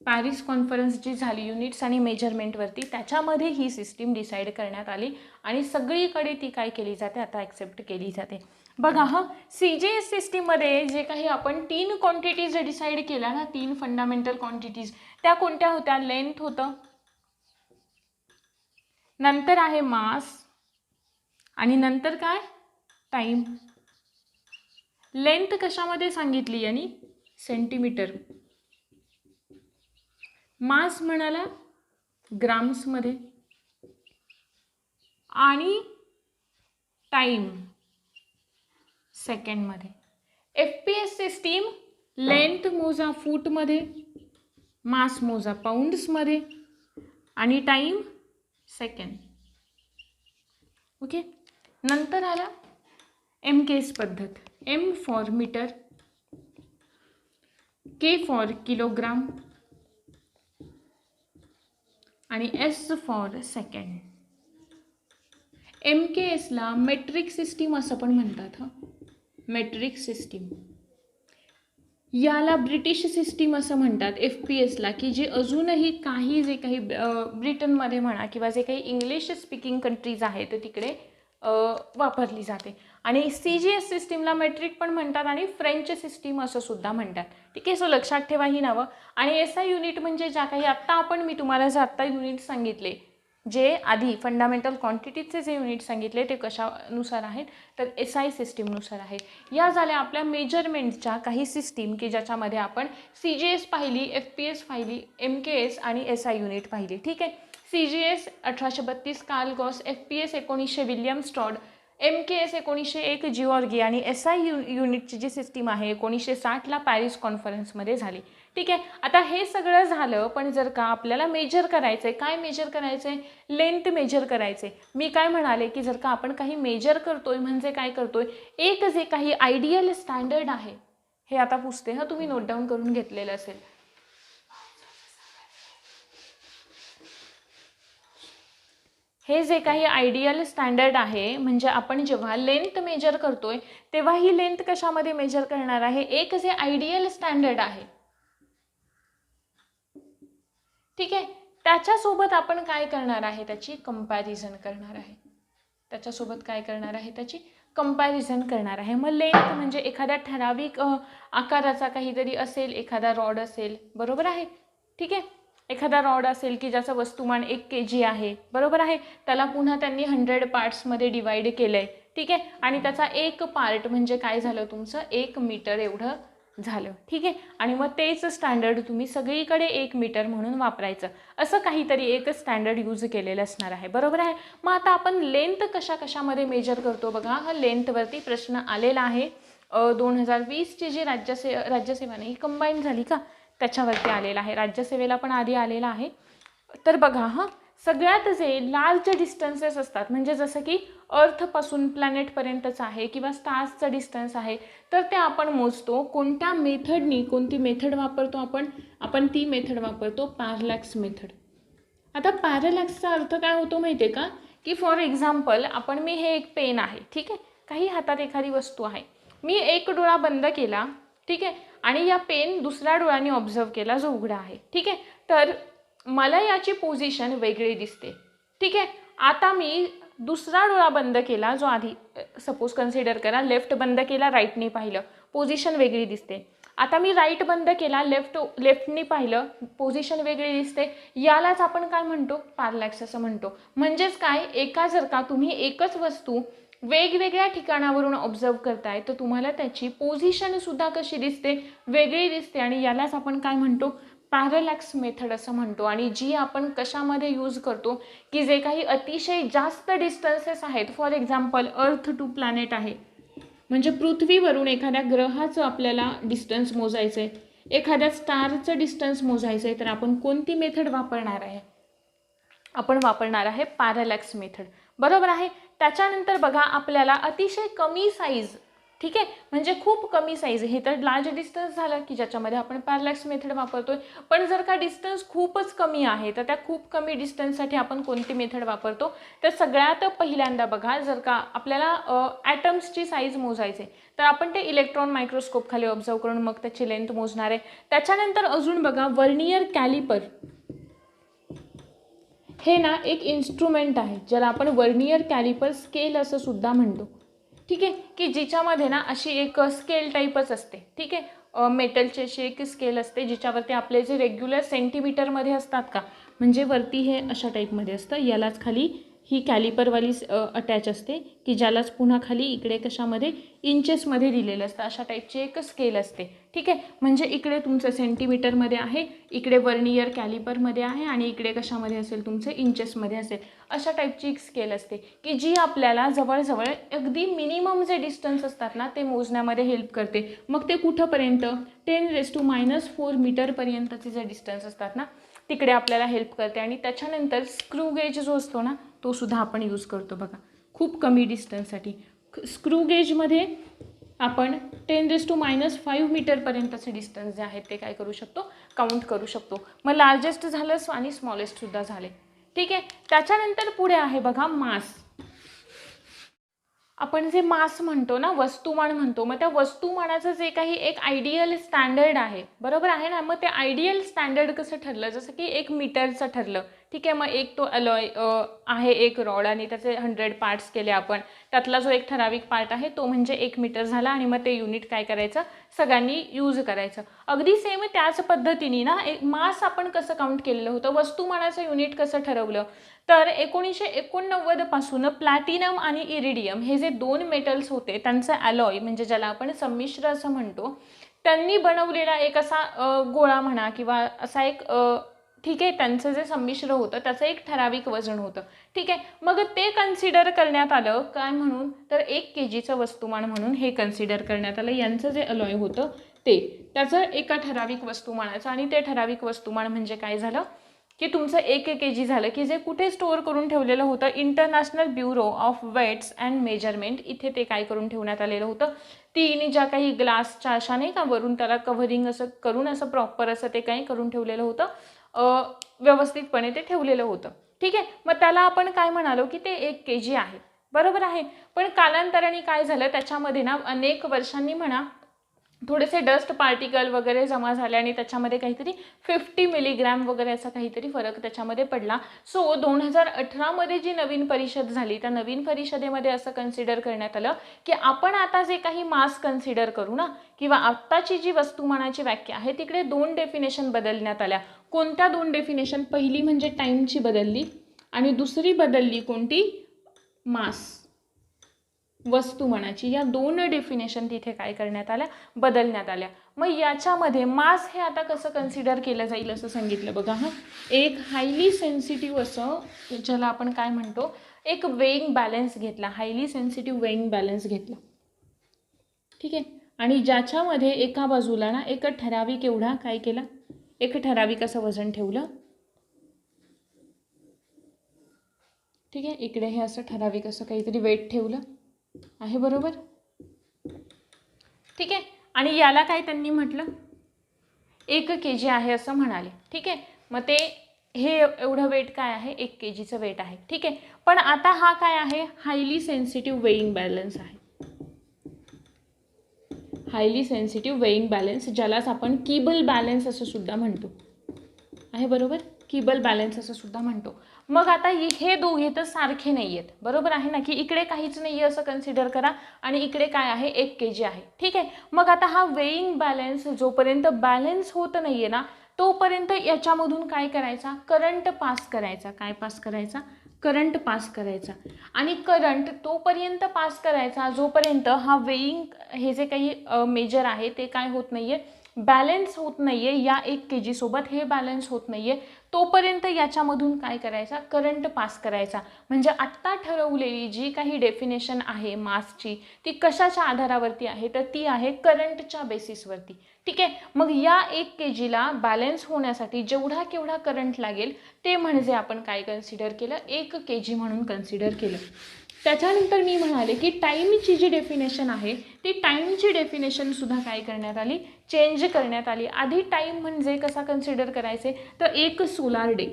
पॅरिस कॉन्फरन्स जी झाली युनिट्स आणि मेजरमेंटवरती, त्याच्यामध्ये ही सिस्टीम डिसाईड करण्यात आली आणि सगळीकडे ती काय केली जाते, आता ॲक्सेप्ट केली जाते. बघा CGS सिस्टीममध्ये जे काही आपण 3 क्वांटिटीज डिसाईड केल्या ना, 3 फंडामेंटल क्वांटिटीज, त्या कोणत्या होत्या, लेंथ होतं, नंतर आहे मास, आणि नंतर काय, टाईम. लेंथ कशामध्ये सांगितली यांनी, सेंटीमीटर. मास म्हणाला ग्राम्समध्ये, आणि टाईम सेकंडमध्ये. FPS सिस्टीम लेंथ मोजा फूटमध्ये, मास मोजा पाऊंड्समध्ये, आणि टाईम सेकंड. ओके. नंतर आला MKS पद्धत. M for metre, K for kilogram, आणि S फॉर सेकंड. MKSला मेट्रिक सिस्टीम असं पण म्हणतात. Metric system. याला ब्रिटिश सिस्टीम असं म्हणतात FPSला, की जे अजूनही काही जे काही ब्रिटनमध्ये म्हणा किंवा जे काही इंग्लिश स्पीकिंग कंट्रीज आहेत तिकडे वापरली जाते. आणि CGS सिस्टीमला मेट्रिक पण म्हणतात आणि फ्रेंच सिस्टीम असं सुद्धा म्हणतात. ठीक आहे, सो लक्षात ठेवा ही नावं. आणि SI युनिट म्हणजे ज्या काही आत्ता मी तुम्हाला जे आत्ता युनिट सांगितले, जे आधी फंडामेंटल क्वांटिटीचे जे युनिट सांगितले ते कशानुसार आहेत तर SI सिस्टीमनुसार आहे. या झाल्या आपल्या मेजरमेंटच्या काही सिस्टीम की ज्याच्यामध्ये आपण CGS पाहिली, FPS पाहिली, MKS आणि SI युनिट पाहिली. ठीक आहे, CGS 1832 Karl Gauss, FPS 1900 William स्टॉड, MKS 1901 जिऑर्गी आणि SI युनिटची जी सिस्टीम आहे 1960ला पॅरिस कॉन्फरन्समध्ये झाली. ठीक आहे, आता हे सगळं झालं, पण जर का आपल्याला मेजर करायचं आहे, काय मेजर करायचं आहे, लेंथ मेजर करायचं आहे. मी काय म्हणाले की जर का आपण काही मेजर करतोय म्हणजे काय करतोय, एक जे काही आयडियल स्टँडर्ड आहे, हे आता पुसते हा, तुम्ही नोट डाऊन करून घेतलेलं असेल. हे जे काही आयडियल स्टँडर्ड आहे, म्हणजे आपण जेव्हा लेंथ मेजर करतोय तेव्हा ही लेंथ कशामध्ये मेजर करणार आहे, एक जे आयडियल स्टँडर्ड आहे. ठीक आहे, त्याच्यासोबत आपण काय करणार आहे, त्याची कंपॅरिझन करणार आहे. त्याच्यासोबत काय करणार आहे, त्याची कंपॅरिझन करणार आहे. मग लेंथ म्हणजे एखाद्या ठराविक आकाराचा काहीतरी असेल, एखादा रॉड असेल, बरोबर आहे. ठीक आहे, एखादा रॉड असेल की ज्याचं वस्तुमान 1 kg आहे, बरोबर आहे. त्याला पुन्हा त्यांनी 100 पार्ट्समध्ये डिवाइड केलं आहे. ठीक आहे, आणि त्याचा एक पार्ट म्हणजे काय झालं तुमचं 1 मीटर एवढं झालं. ठीक आहे, आणि मग तेच स्टँडर्ड तुम्ही सगळीकडे 1 मीटर म्हणून वापरायचं, असं काहीतरी एक स्टँडर्ड यूज केलेलं असणार आहे, बरोबर आहे. मग आता आपण लेंथ कशामध्ये मेजर करतो बघा, हा लेंथवरती प्रश्न आलेला आहे. 2020ची जी राज्यसेवा नाही कंबाईन झाली का, त्याच्यावरती आलेला आहे. राज्यसेवेला पण आधी आलेला आहे. तर बघा हा, सगळ्यात जे लार्ज डिस्टन्सेस असतात, म्हणजे जसं की अर्थपासून प्लॅनेटपर्यंतचं आहे किंवा स्टार्सचं डिस्टन्स आहे, तर ते आपण मोजतो कोणत्या मेथडनी. कोणती मेथड वापरतो आपण ती मेथड वापरतो पॅरलॅक्स मेथड. आता पॅरलॅक्सचा अर्थ काय होतो माहिती आहे का, की फॉर एक्झाम्पल मी हे एक पेन आहे, ठीक आहे, काही हातात एखादी वस्तू आहे, मी एक डोळा बंद केला, ठीक आहे, आणि या पेन दुसऱ्या डोळ्याने ऑब्झर्व केला जो उघडा आहे. ठीक आहे, तर मला याची पोझिशन वेगळी दिसते. ठीक आहे, आता मी दुसरा डोळा बंद केला जो आधी, सपोज कन्सिडर करा लेफ्ट बंद केला, राईटने पाहिलं, पोझिशन वेगळी दिसते. आता मी राईट बंद केला, लेफ्टनी पाहिलं, पोझिशन वेगळी दिसते. यालाच आपण काय म्हणतो, पॅरलॅक्स असं म्हणतो. म्हणजेच काय, जर का तुम्ही एकच वस्तू वेगवेगळ्या ठिकाणावरून ऑब्झर्व करताय तर तुम्हाला त्याची पोझिशन सुद्धा कशी दिसते, वेगळी दिसते, आणि यालाच आपण काय म्हणतो, पॅरलॅक्स मेथड असं म्हणतो. आणि जी आपण कशामध्ये यूज करतो, की जे काही अतिशय जास्त डिस्टन्सेस आहेत, for example earth to planet आहे, म्हणजे पृथ्वीवरून एखाद्या ग्रहाचं आपल्याला डिस्टन्स मोजायचं आहे, एखाद्या स्टारचं डिस्टन्स मोजायचं आहे, तर आपण कोणती मेथड वापरणार आहे, आपण वापरणार आहे पॅरलॅक्स मेथड, बरोबर आहे. त्याच्यानंतर बघा आपल्याला अतिशय कमी साईज, ठीक आहे, म्हणजे खूप कमी साईज, हे तर लार्ज डिस्टन्स झालं की ज्याच्यामध्ये आपण पॅरलॅक्स मेथड वापरतोय. पण जर का डिस्टन्स खूपच कमी आहे तर त्या खूप कमी डिस्टन्ससाठी आपण कोणती मेथड वापरतो, तर सगळ्यात पहिल्यांदा बघा, जर का आपल्याला ॲटम्सची साईज मोजायचे तर आपण ते इलेक्ट्रॉन मायक्रोस्कोप खाली ऑब्झर्व करून मग त्याची लेंथ मोजणार आहे. त्याच्यानंतर अजून बघा वर्नियर कॅलिपर, हे ना एक इन्स्ट्रुमेंट आहे ज्याला आपण वर्नियर कॅलिपर स्केल असं सुद्धा म्हणतो. ठीक आहे, की जिच्यामध्ये ना अशी एक स्केल टाईपच असते. ठीक आहे, मेटलची अशी एक स्केल असते जिच्यावरती आपले जे रेग्युलर सेंटीमीटरमध्ये असतात का, म्हणजे वरती हे अशा टाईपमध्ये असतं, यालाच खाली ही कॅलिपरवाली अटॅच असते, की ज्यालाच पुन्हा खाली इकडे कशामध्ये इंचेसमध्ये दिलेलं असतं, अशा टाईपची एक स्केल असते. ठीक आहे, म्हणजे इकडे तुमचं सेंटीमीटरमध्ये आहे, इकडे वर्नियर कॅलिपरमध्ये आहे, आणि इकडे कशामध्ये असेल तुमचं इंचेसमध्ये असेल, अशा टाईपची एक स्केल असते, की जी आपल्याला जवळजवळ अगदी मिनिमम जे डिस्टन्स असतात ना ते मोजण्यामध्ये हेल्प करते. मग ते कुठंपर्यंत, 10⁻⁴ मीटरपर्यंतचे जे डिस्टन्स असतात ना तिकडे आपल्याला हेल्प करते. आणि त्याच्यानंतर स्क्रू गेज जो असतो ना तो सुद्धा आपण यूज करतो बघा, खूप कमी डिस्टन्ससाठी. स्क्रू गेजमध्ये आपण 10⁻⁵ मीटरपर्यंतचे डिस्टन्स जे आहेत ते काय करू शकतो, काउंट करू शकतो. मग लार्जेस्ट झालं आणि स्मॉलेस्टसुद्धा झाले. ठीक आहे, त्याच्यानंतर पुढे आहे बघा मास. आपण जे मास म्हणतो ना, वस्तुमान म्हणतो, मग त्या वस्तुमानाचं जे काही एक आयडियल स्टँडर्ड आहे, बरोबर आहे ना, मग ते आयडियल स्टँडर्ड कसं ठरलं, जसं की 1 मीटरचं ठरलं, ठीक आहे. मग एक तो अलॉय आहे, एक रॉड, आणि त्याचे 100 पार्ट्स केले आपण, त्यातला जो एक ठराविक पार्ट आहे तो म्हणजे 1 मीटर झाला, आणि मग ते युनिट काय करायचं, सगळ्यांनी यूज करायचं. अगदी सेम त्याच पद्धतीने ना एक मास आपण कसं काउंट केलेलं होतं, वस्तुमानाचं युनिट कसं ठरवलं, तर 1989 पासून प्लॅटिनम आणि इरिडियम हे जे 2 मेटल्स होते त्यांचं अलॉय, म्हणजे ज्याला आपण संमिश्र असं म्हणतो, त्यांनी बनवलेला एक असा गोळा म्हणा किंवा असा एक ठीक आहे, त्यांचं जे संमिश्र होतं त्याचं एक ठराविक वजन होतं, ठीक आहे. मग ते कन्सिडर करण्यात आलं काय म्हणून, तर 1 kgचं वस्तुमान म्हणून हे कन्सिडर करण्यात आलं. यांचं जे अलॉय होतं ते त्याचं एका ठराविक वस्तुमानाचं, आणि ते ठराविक वस्तुमान म्हणजे काय झालं की तुमचं 1 kg झालं, की जे कुठे स्टोअर करून ठेवलेलं होतं, international bureau of weights and measurement, इथे ते काय करून ठेवण्यात आलेलं होतं, तीन ज्या काही ग्लासच्या अशा नाही का वरून त्याला कव्हरिंग असं करून असं प्रॉपर असं ते काही करून ठेवलेलं होतं, व्यवस्थितपणे ते ठेवलेलं होतं, ठीक आहे. मग त्याला आपण काय म्हणालो की ते 1 kg आहे, बरोबर आहे. पण कालांतराने काय झालं, त्याच्यामध्ये ना अनेक वर्षांनी म्हणा थोडेसे डस्ट पार्टिकल वगैरे जमा झाले, आणि त्याच्यामध्ये काहीतरी 50 मिलीग्रॅम वगैरे असा काहीतरी फरक त्याच्यामध्ये पडला. सो 2018मध्ये जी नवीन परिषद झाली, त्या नवीन परिषदेमध्ये असं कन्सिडर करण्यात आलं की आपण आता जे काही मास कन्सिडर करू ना, किंवा आत्ताची जी वस्तुमानाची व्याख्या आहे तिकडे 2 डेफिनेशन बदलण्यात आल्या. कोणत्या 2 डेफिनेशन, पहिली म्हणजे टाईमची बदलली, आणि दुसरी बदलली कोणती, मास, वस्तुमानाची. या 2 डेफिनेशन तिथे काय करण्यात आल्या, बदलण्यात आल्या. मग याच्यामध्ये मास हे आता कसं कन्सिडर केलं जाईल असं सांगितलं बघा. एक हायली सेन्सिटिव्ह असं, ज्याला आपण काय म्हणतो, एक वेइंग बॅलन्स घेतला, हायली सेन्सिटिव्ह वेइंग बॅलन्स घेतला, ठीक आहे. आणि ज्याच्यामध्ये एका बाजूला ना एक ठराविक एवढा काय केला, एक ठराविक असं वजन ठेवलं, ठीक आहे. इकडे हे असं ठराविक असं काहीतरी वेट ठेवलं आहे, बरोबर, ठीक आहे. आणि याला काय त्यांनी म्हटलं, 1 kg आहे असं म्हणाले, ठीक आहे. मग ते हे एवढं वेट काय आहे, 1 kgचं वेट आहे, ठीक आहे. पण आता हा काय आहे, हायली सेन्सिटिव्ह वेइंग बॅलन्स आहे, हायली सेन्सिटिव्ह वेइंग बॅलन्स, ज्यालाच आपण कीबल बॅलन्स असं सुद्धा म्हणतो आहे, बरोबर, कीबल बॅलन्स असं सुद्धा म्हणतो. मग आता हे दोघे तर सारखे नाही आहेत, बरोबर आहे ना, की इकडे काहीच नाही आहे असं कन्सिडर करा, आणि इकडे काय आहे, 1 kg आहे, ठीक आहे. मग आता हा वेइंग बॅलन्स जोपर्यंत बॅलन्स होत नाही आहे ना, तोपर्यंत याच्यामधून काय करायचा, करंट पास करायचा. काय पास करायचा, करंट पास करायचा. आणि करंट तोपर्यंत पास करायचा जोपर्यंत हा वेइंग हे जे काही मेजर आहे ते काय होत नाही आहे, बॅलन्स होत नाही आहे, या 1 kg सोबत हे बॅलन्स होत नाही आहे, तोपर्यंत याच्यामधून काय करायचा, करंट पास करायचा. म्हणजे आत्ता ठरवलेली जी काही डेफिनेशन आहे मासची, ती कशाच्या आधारावरती आहे, तर ती आहे करंटच्या बेसिसवरती, ठीक आहे. मग या 1 kgला बॅलन्स होण्यासाठी जेवढा केवढा करंट लागेल ते म्हणजे आपण काय कन्सिडर केलं, 1 kg म्हणून कन्सिडर केलं. त्याच्यानंतर मी म्हणाले की टाईमची जी डेफिनेशन आहे ती टाईमची डेफिनेशनसुद्धा काय करण्यात आली, चेंज करण्यात आली. आधी टाईम म्हणजे कसा कन्सिडर करायचे, तर 1 सोलार डे,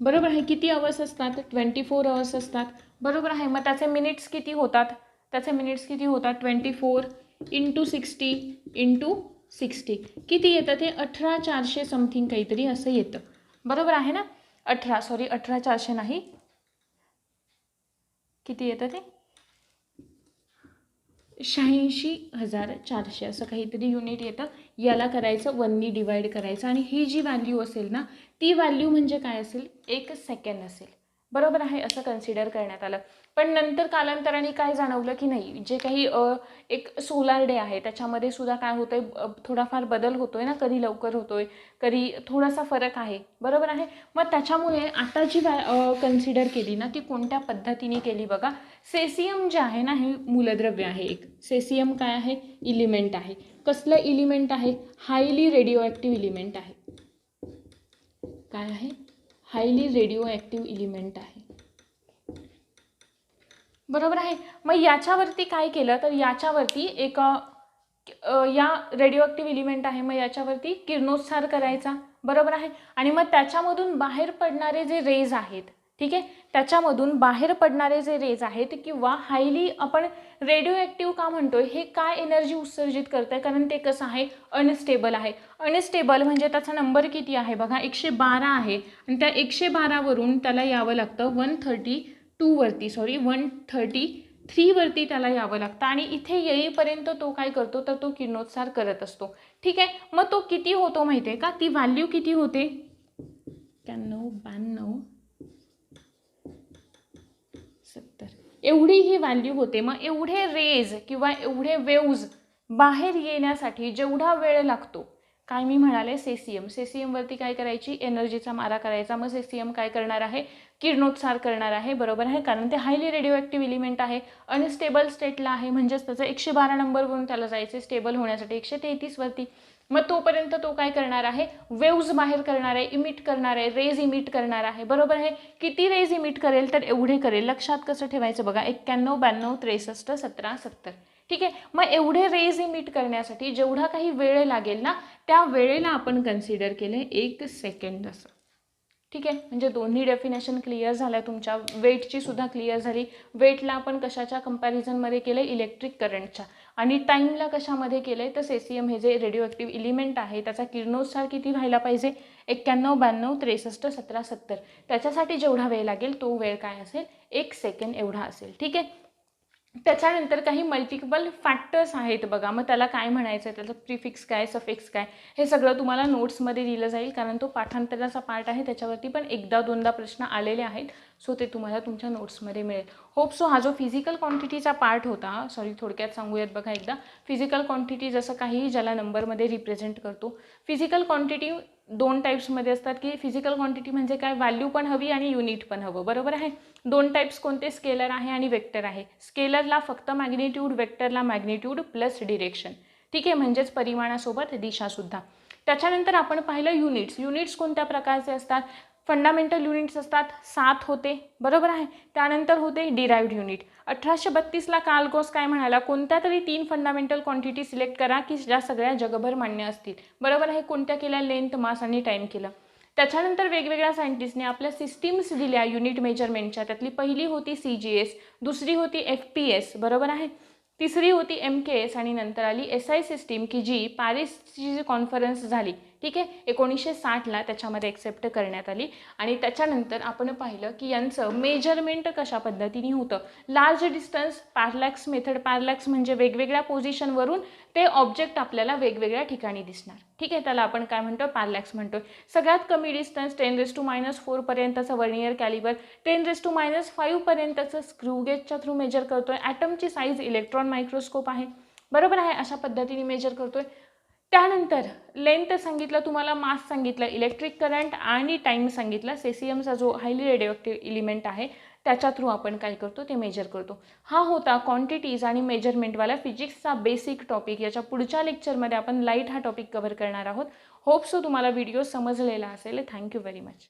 बरोबर आहे, किती अवर्स असतात, 24 अवर्स असतात, बरोबर आहे. मग त्याचे मिनिट्स किती होतात, त्याचे मिनिट्स किती होतात, 24 × 60 × 60 किती येतं, ते 18400 समथिंग काहीतरी असं येतं, बरोबर आहे ना. 18400 नाही, किती येतं ते, 86,400 असं काहीतरी युनिट येतं. याला करायचं 1नी डिवाइड करायचं, आणि ही जी व्हॅल्यू असेल ना ती व्हॅल्यू म्हणजे काय असेल, 1 सेकंड असेल, बरोबर आहे, असं कन्सिडर करण्यात आलं. पण नंतर कालांतराने काय जाणवलं की नाही, जे काही एक सोलार डे आहे त्याच्यामध्ये सुद्धा काय होतंय, थोडाफार बदल होतोय ना, कधी लवकर होतोय, कधी थोडासा फरक आहे, बरोबर आहे. मग त्याच्यामुळे आता जी कन्सिडर केली ना ती कोणत्या पद्धतीने केली बघा. सेसियम जे आहे ना हे मूलद्रव्य आहे, एक सेसियम काय आहे, इलिमेंट आहे. कसलं इलिमेंट आहे, हायली रेडिओ ॲक्टिव्ह इलिमेंट आहे. काय आहे, हायली रेडिओ ॲक्टिव्ह इलिमेंट आहे, बरोबर आहे. मग याच्यावरती काय केलं, तर याच्यावरती एक या रेडिओ ॲक्टिव्ह इलिमेंट आहे, मग याच्यावरती किरणोत्सार करायचा, बरोबर आहे. आणि मग त्याच्यामधून बाहेर पडणारे जे रेज आहेत ठीक आहे. त्याच्यामधून बाहेर पडणारे जे रेज आहेत किंवा हायली आपण रेडिओ ॲक्टिव्ह का म्हणतोय, हे काय एनर्जी उत्सर्जित करत आहे, कारण ते कसं आहे, अनस्टेबल आहे. अनस्टेबल म्हणजे त्याचा नंबर किती आहे बघा, 112 आहे आणि त्या 112 वरून त्याला यावं लागतं 132 वरती, 133 वरती त्याला यावं लागतं आणि इथे येईपर्यंत तो काय करतो, तर तो किरणोत्सार करत असतो. ठीक आहे. मग तो किती होतो माहिती आहे का, ती व्हॅल्यू किती होते, 91, 92, 70 एवढी ही व्हॅल्यू होते. मग एवढे रेज किंवा एवढे वेव्ज बाहेर येण्यासाठी जेवढा वेळ लागतो, काय मी म्हणाले, सेसियमवरती काय करायची, एनर्जीचा मारा करायचा. मग सेसियम काय करणार आहे, किरणोत्सार करणार आहे, बरोबर आहे, कारण ते हायली रेडिओ ॲक्टिव्ह एलिमेंट आहे, अनस्टेबल स्टेटला आहे, म्हणजेच त्याचं 112 नंबरवरून त्याला जायचे स्टेबल होण्यासाठी 133 वरती. मग तोपर्यंत तो काय करणार आहे, वेव्ज बाहेर करणार आहे, इमिट करणार आहे, रेज इमिट करणार आहे, बरोबर आहे. किती रेज इमिट करेल, तर एवढे करेल. लक्षात कसं ठेवायचं बघा, 91, 92, 63, 17, 70. ठीक आहे. मग एवढे रेज इमिट करण्यासाठी जेवढा काही वेळ लागेल ना, त्या वेळेला आपण कन्सिडर केले 1 सेकंड असं. ठीक आहे. म्हणजे दोन्ही डेफिनेशन क्लिअर झाल्या तुमच्या. वेटची सुद्धा क्लिअर झाली. वेटला आपण कशाच्या कंपॅरिझनमध्ये केलं, इलेक्ट्रिक करंटच्या. आणि टाईमला कशामध्ये केलं आहे, तर सेसियम हे जे रेडिओ ॲक्टिव्ह एलिमेंट आहे त्याचा किरणोत्सार किती व्हायला पाहिजे, 91, 92, 63, 17, 70. त्याच्यासाठी जेवढा वेळ लागेल तो वेळ काय असेल, 1 सेकंड एवढा असेल. ठीक आहे. त्याच्यानंतर काही मल्टिपल फॅक्टर्स आहेत बघा. मग त्याला काय म्हणायचं आहे, त्याचं प्रिफिक्स काय, सफिक्स काय, हे सगळं तुम्हाला नोट्समध्ये दिलं जाईल, कारण तो पाठांतराचा पार्ट आहे. त्याच्यावरती पण एकदा दोनदा प्रश्न आलेले आहेत, सो ते तुम्हाला तुमच्या नोट्समध्ये मिळेल. Hope so. हा जो फिजिकल क्वांटिटीचा पार्ट होता, थोडक्यात सांगूयात बघा एकदा. फिजिकल क्वांटिटी जसं काही ज्याला नंबरमध्ये रिप्रेझेंट करतो. फिजिकल क्वांटिटी 2 टाईप्समध्ये असतात, की फिजिकल क्वांटिटी म्हणजे काय, व्हॅल्यू पण हवी आणि युनिट पण हवं, बरोबर आहे. 2 टाईप्स कोणते, स्केलर आहे आणि वेक्टर आहे. स्केलरला फक्त मॅग्निट्यूड, वेक्टरला मॅग्निट्यूड प्लस डिरेक्शन. ठीक आहे, म्हणजेच परिमाणासोबत दिशासुद्धा. त्याच्यानंतर आपण पाहिलं युनिट्स कोणत्या प्रकारचे असतात, फंडामेंटल युनिट्स असतात, 7 होते, बरोबर आहे. त्यानंतर होते डिराइव्ड युनिट. 1832ला कार्ल गॉस काय म्हणाला, कोणत्या तरी 3 फंडामेंटल क्वांटिटी सिलेक्ट करा की ज्या सगळ्या जगभर मान्य असतील, बरोबर आहे. कोणत्या केल्या, लेंथ, मास आणि टाईम केलं. त्याच्यानंतर वेगवेगळ्या सायंटिस्टने आपल्या सिस्टीम्स दिल्या युनिट मेजरमेंटच्या. त्यातली पहिली होती CGS, दुसरी होती FPS, बरोबर आहे. तिसरी होती MKS आणि नंतर आली SI सिस्टीम, की जी पॅरिसची जी कॉन्फरन्स झाली, ठीक आहे, 1960ला त्याच्यामध्ये एक्सेप्ट करण्यात आली. आणि त्याच्यानंतर आपण पाहिलं की यांचं मेजरमेंट कशा पद्धतीने होतं. Large distance, parallax method. Parallax म्हणजे वेगवेगळ्या पोझिशनवरून ते ऑब्जेक्ट आपल्याला वेगवेगळ्या ठिकाणी दिसणार. ठीक आहे, त्याला आपण काय म्हणतो, पॅरलॅक्स म्हणतो. सगळ्यात कमी डिस्टन्स 10⁻⁴ पर्यंतचं वर्नियर कॅलिबर, 10⁻⁵ पर्यंतचं स्क्रू गेजच्या थ्रू मेजर करतोय. ॲटमची साईज इलेक्ट्रॉन मायक्रोस्कोप आहे, बरोबर आहे, अशा पद्धतीने मेजर करतोय. त्यानंतर लेंथ सांगितलं तुम्हाला, मास सांगितलं, इलेक्ट्रिक करंट आणि टाईम सांगितलं. सेसियमचा जो हायली रेडिओ एलिमेंट आहे त्याच्या थ्रू आपण काय करतो, ते मेजर करतो. हा होता क्वांटिटीज आणि मेजरमेंटवाला फिजिक्सचा बेसिक टॉपिक. याच्या पुढच्या लेक्चरमध्ये आपण लाईट हा टॉपिक कव्हर करणार आहोत. होप सो तुम्हाला व्हिडिओ समजलेला असेल. Thank you very much.